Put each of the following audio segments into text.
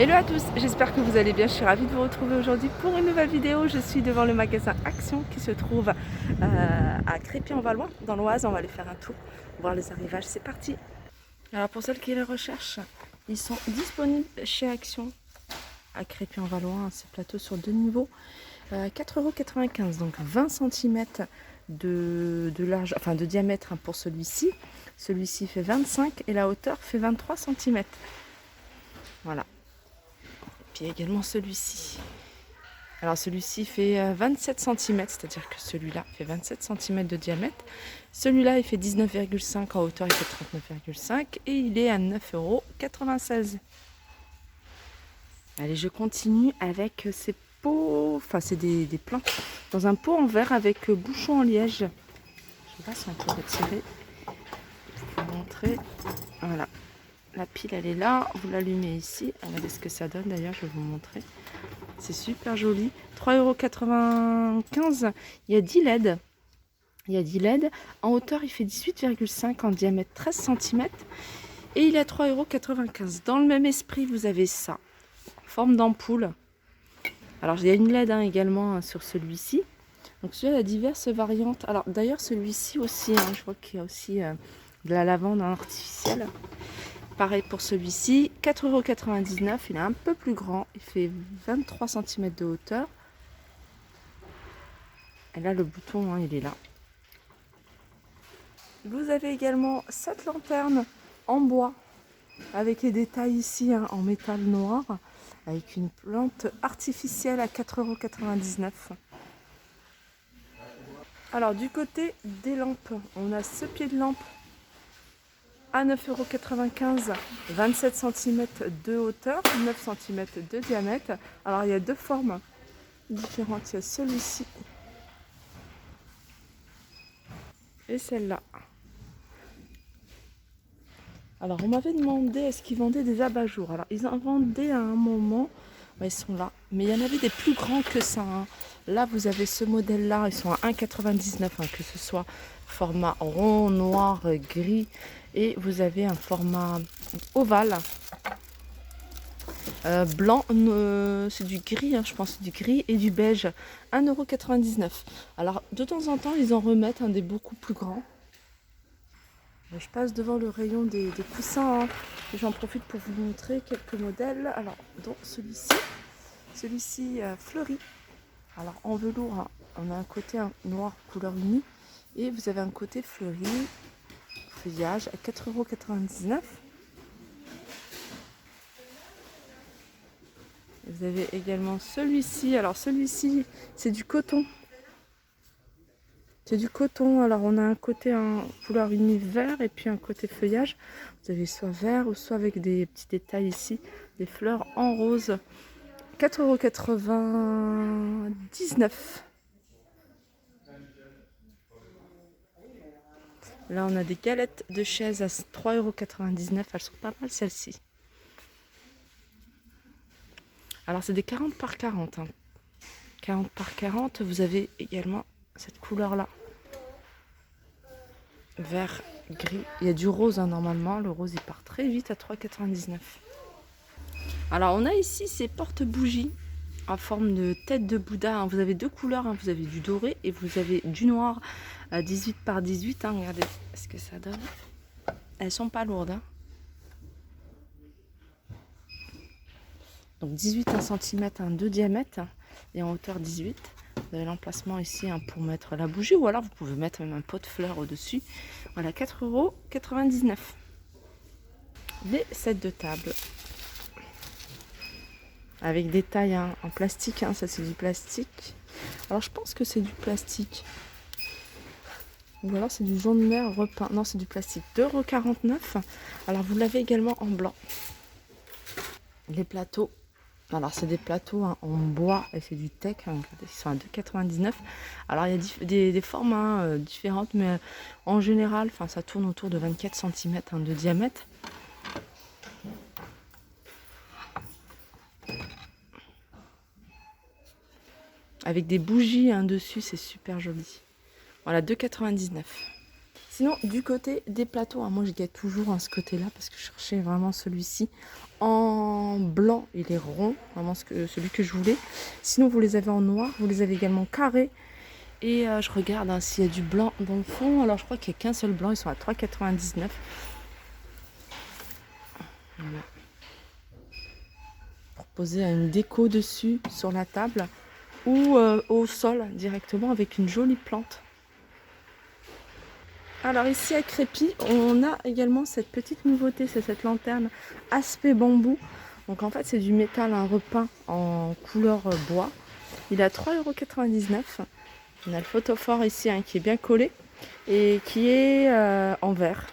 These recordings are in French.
Hello à tous, j'espère que vous allez bien. Je suis ravie de vous retrouver aujourd'hui pour une nouvelle vidéo. Je suis devant le magasin Action qui se trouve à Crépy-en-Valois, dans l'Oise. On va aller faire un tour, voir les arrivages. C'est parti. Alors pour celles qui les recherchent, ils sont disponibles chez Action à Crépy-en-Valois. Ces plateaux sur 2 niveaux, 4,95 €, donc 20 cm de large, enfin de diamètre pour celui-ci. Celui-ci fait 25 et la hauteur fait 23 cm. Voilà. Puis également celui-ci. Alors celui-ci fait 27 cm, c'est-à-dire que celui-là fait 27 cm de diamètre. Celui-là il fait 19,5 en hauteur, il fait 39,5 et il est à 9,96 €. Allez, je continue avec ces pots, enfin c'est des plants dans un pot en verre avec bouchon en liège. Je sais pas si on peut retirer. Je vais vous montrer. Voilà. La pile elle est là, vous l'allumez ici. Regardez ce que ça donne d'ailleurs, je vais vous montrer. C'est super joli. 3,95 €. Il y a 10 LED. Il y a 10 LED. En hauteur, il fait 18,5. En diamètre, 13 cm. Et il est à 3,95 €. Dans le même esprit, vous avez ça. Forme d'ampoule. Alors, il y a une LED également sur celui-ci. Donc, celui-là a diverses variantes. Alors, d'ailleurs, celui-ci aussi, je vois qu'il y a aussi de la lavande artificielle. Pareil pour celui-ci, 4,99 €. Il est un peu plus grand. Il fait 23 cm de hauteur. Et là, le bouton, il est là. Vous avez également cette lanterne en bois avec les détails ici en métal noir avec une plante artificielle à 4,99 €. Alors du côté des lampes, on a ce pied de lampe à 9,95 €, 27 cm de hauteur, 9 cm de diamètre. Alors il y a deux formes différentes, il y a celui-ci et celle-là. Alors on m'avait demandé est-ce qu'ils vendaient des abat-jours. Alors ils en vendaient à un moment, ils sont là. Mais il y en avait des plus grands que ça. Là vous avez ce modèle là, ils sont à 1,99 €, que ce soit format rond, noir, gris. Et vous avez un format ovale. Blanc, c'est du gris, je pense, du gris et du beige. 1,99 €. Alors de temps en temps ils en remettent des beaucoup plus grands. Je passe devant le rayon des coussins. J'en profite pour vous montrer quelques modèles. Alors, dont celui-ci fleuri. Alors, en velours, on a un côté noir couleur unie et vous avez un côté fleuri, feuillage à 4,99 €. Vous avez également celui-ci. Alors, celui-ci, c'est du coton. C'est du coton, alors on a un côté en couleur unie vert et puis un côté feuillage. Vous avez soit vert ou soit avec des petits détails ici, des fleurs en rose. 4,99 €. Là on a des galettes de chaises à 3,99 €. Elles sont pas mal celles-ci. Alors c'est des 40 par 40. 40 par 40, vous avez également cette couleur-là. Vert, gris. Il y a du rose normalement. Le rose il part très vite à 3,99 €. Alors on a ici ces porte-bougies en forme de tête de Bouddha. Vous avez deux couleurs. Vous avez du doré et vous avez du noir à 18 par 18. Regardez ce que ça donne. Elles sont pas lourdes. Donc 18 cm de diamètre et en hauteur 18. Vous avez l'emplacement ici pour mettre la bougie ou alors vous pouvez mettre même un pot de fleurs au-dessus. Voilà, 4,99 €. Les sets de table avec des tailles en plastique. Ça c'est du plastique. Alors je pense que c'est du plastique. Ou alors c'est du jaune mer repeint. Non, c'est du plastique. 2,49 €. Alors vous l'avez également en blanc. Les plateaux. Alors c'est des plateaux en bois et c'est du teck. Ils sont à 2,99 €. Alors il y a des formes différentes, mais en général, ça tourne autour de 24 cm de diamètre. Avec des bougies dessus, c'est super joli. Voilà, 2,99 €. Sinon, du côté des plateaux, moi je guette toujours ce côté-là parce que je cherchais vraiment celui-ci en blanc. blanc, il est rond, vraiment celui que je voulais. Sinon, vous les avez en noir, vous les avez également carrés. Et je regarde hein, s'il y a du blanc dans le fond. Alors, je crois qu'il n'y a qu'un seul blanc, ils sont à 3,99 €. Voilà. Pour poser une déco dessus, sur la table, ou au sol directement avec une jolie plante. Alors ici à Crépy, on a également cette petite nouveauté, c'est cette lanterne aspect bambou. Donc en fait c'est du métal hein, repeint en couleur bois. Il est à 3,99 €. On a le photophore ici hein, qui est bien collé et qui est en verre.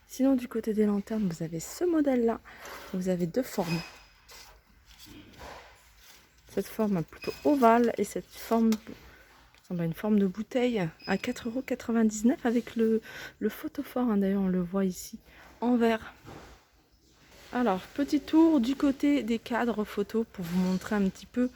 Sinon du côté des lanternes, vous avez ce modèle là. Vous avez deux formes. Cette forme plutôt ovale et cette forme ressemble à une forme de bouteille à 4,99 € avec le photophore. Hein, d'ailleurs, on le voit ici en verre. Alors, petit tour du côté des cadres photos pour vous montrer un petit peu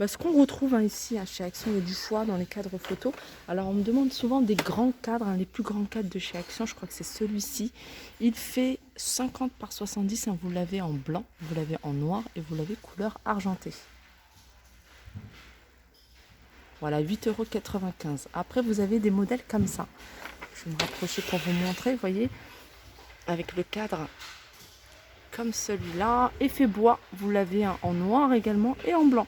ce qu'on retrouve hein, ici hein, chez Action. Il y a du choix dans les cadres photos. Alors, on me demande souvent des grands cadres, hein, les plus grands cadres de chez Action. Je crois que c'est celui-ci. Il fait 50 par 70. Hein, vous l'avez en blanc, vous l'avez en noir et vous l'avez couleur argentée. Voilà, 8,95 €. Après, vous avez des modèles comme ça. Je vais me rapprocher pour vous montrer, vous voyez, avec le cadre comme celui-là. Effet bois, vous l'avez en noir également et en blanc.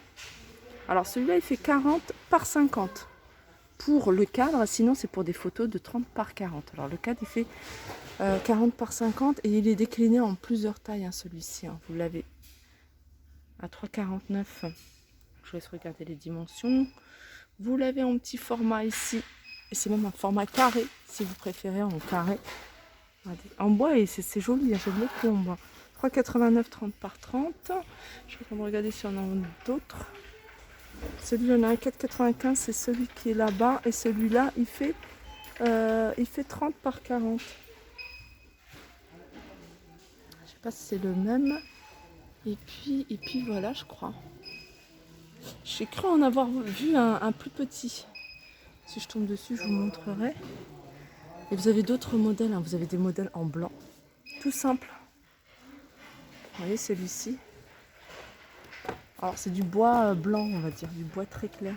Alors, celui-là, il fait 40 par 50 pour le cadre. Sinon, c'est pour des photos de 30 par 40. Alors, le cadre, il fait 40 par 50 et il est décliné en plusieurs tailles, hein, celui-ci. Hein. Vous l'avez à 3,49 €. Je vous laisse regarder les dimensions. Vous l'avez en petit format ici. Et c'est même un format carré, si vous préférez en carré. Regardez. En bois, et c'est joli, j'aime beaucoup en bois. 3,89 €, 30 par 30. Je suis en train de regarder si on en a d'autres. Celui-là, on a un 4,95 €, c'est celui qui est là-bas. Et celui-là, il fait 30 par 40. Je sais pas si c'est le même. Et puis voilà, je crois. J'ai cru en avoir vu un plus petit. Si je tombe dessus, je vous montrerai. Et vous avez d'autres modèles. Hein. Vous avez des modèles en blanc. Tout simple. Vous voyez celui-ci. Alors c'est du bois blanc, on va dire. Du bois très clair.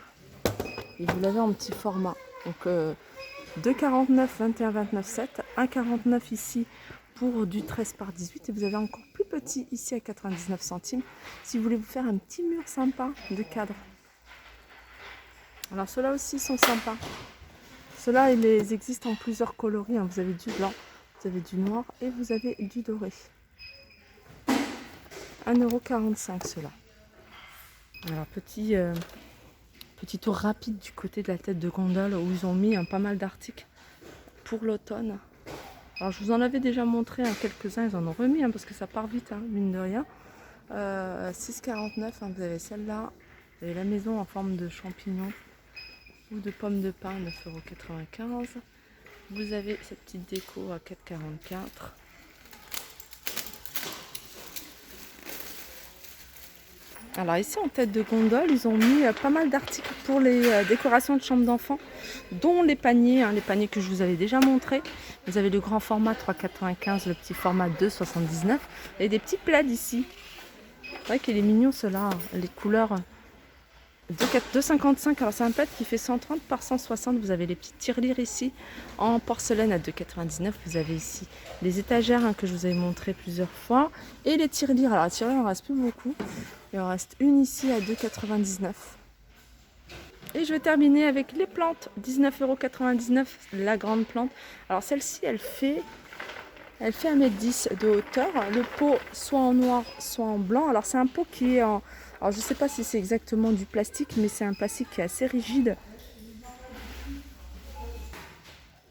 Et vous l'avez en petit format. Donc 2,49 €, 21, 29, 7. 1,49 € ici pour du 13 par 18. Et vous avez encore plus petit ici à 99 centimes. Si vous voulez vous faire un petit mur sympa de cadre. Alors ceux-là aussi sont sympas. Ceux-là, ils existent en plusieurs coloris. Hein. Vous avez du blanc, vous avez du noir et vous avez du doré. 1,45 € ceux-là. Alors petit tour rapide du côté de la tête de gondole où ils ont mis pas mal d'articles pour l'automne. Alors je vous en avais déjà montré quelques-uns, ils en ont remis parce que ça part vite, mine de rien. 6,49 €, vous avez celle-là. Vous avez la maison en forme de champignon ou de pommes de pin, 9,95 €. Vous avez cette petite déco à 4,44 €. Alors ici en tête de gondole, ils ont mis pas mal d'articles pour les décorations de chambre d'enfants, dont les paniers que je vous avais déjà montrés. Vous avez le grand format 3,95 €, le petit format 2,79 € et des petits plaids ici. C'est vrai qu'il est mignon ceux-là, les couleurs 2,55 €. Alors c'est un plaid qui fait 130 par 160. Vous avez les petits tirelires ici en porcelaine à 2,99 €. Vous avez ici les étagères que je vous avais montré plusieurs fois et les tirelires. Alors la tirelire, il en reste plus beaucoup. Il en reste une ici à 2,99 €. Et je vais terminer avec les plantes. 19,99 €, la grande plante. Alors celle-ci, elle fait 1,10 m de hauteur. Le pot soit en noir, soit en blanc. Alors c'est un pot qui est en... Alors je ne sais pas si c'est exactement du plastique, mais c'est un plastique qui est assez rigide.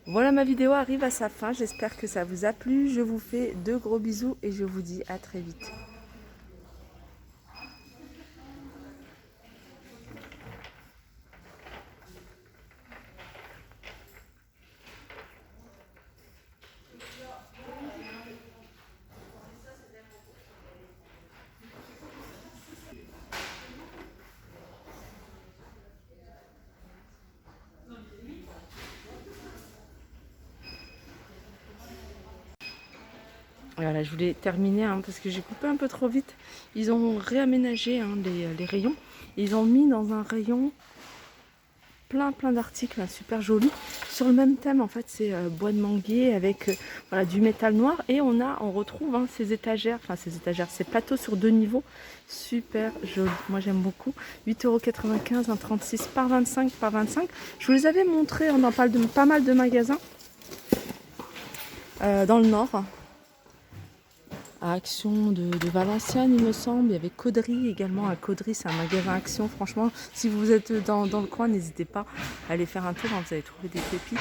Voilà, ma vidéo arrive à sa fin. J'espère que ça vous a plu. Je vous fais de gros bisous et je vous dis à très vite. Voilà, je voulais terminer parce que j'ai coupé un peu trop vite. Ils ont réaménagé les rayons. Ils ont mis dans un rayon plein d'articles super jolis sur le même thème. En fait, c'est bois de manguier avec voilà, du métal noir, et on retrouve ces étagères, ces plateaux sur 2 niveaux, super jolis. Moi j'aime beaucoup. 8,95 €, un 36 par 25 par 25. Je vous les avais montrés dans pas mal de magasins dans le nord, à Action de Valenciennes, il me semble. Il y avait Caudry également. À Caudry, c'est un magasin Action. Franchement, si vous êtes dans le coin, n'hésitez pas à aller faire un tour. Vous allez trouver des pépites.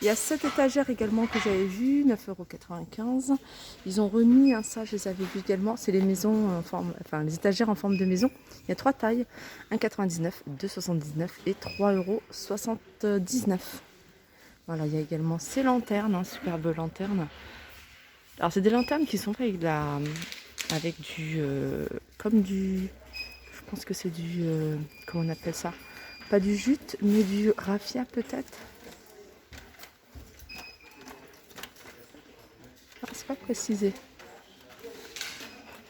Il y a cette étagère également que j'avais vue, 9,95 €. Ils ont remis ça, je les avais vus également. C'est les maisons les étagères en forme de maison. Il y a 3 tailles, 1,99 €, 2,79 € et 3,79 €. Voilà, il y a également ces lanternes, superbes lanternes. Alors c'est des lanternes qui sont faites avec du, je pense que c'est du, comment on appelle ça? Pas du jute, mais du raffia peut-être. Ah, c'est pas précisé.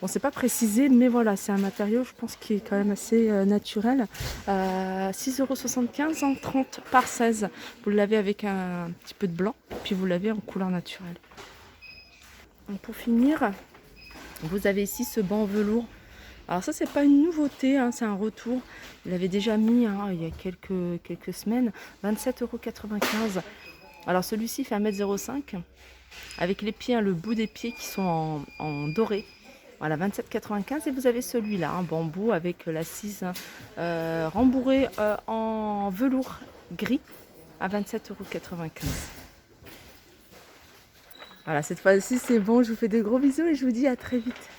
Bon, c'est pas précisé, mais voilà, c'est un matériau, je pense, qui est quand même assez naturel. 6,75 € en 30 par 16. Vous l'avez avec un petit peu de blanc, puis vous l'avez en couleur naturelle. Donc pour finir, vous avez ici ce banc velours. Alors ça, c'est pas une nouveauté, c'est un retour. Il avait déjà mis il y a quelques semaines, 27,95 €. Alors celui-ci fait 1,05 m avec les pieds, le bout des pieds qui sont en doré. Voilà, 27,95 €. Et vous avez celui-là, un bambou avec l'assise rembourrée en velours gris à 27,95 €. Voilà, cette fois-ci c'est bon, je vous fais de gros bisous et je vous dis à très vite.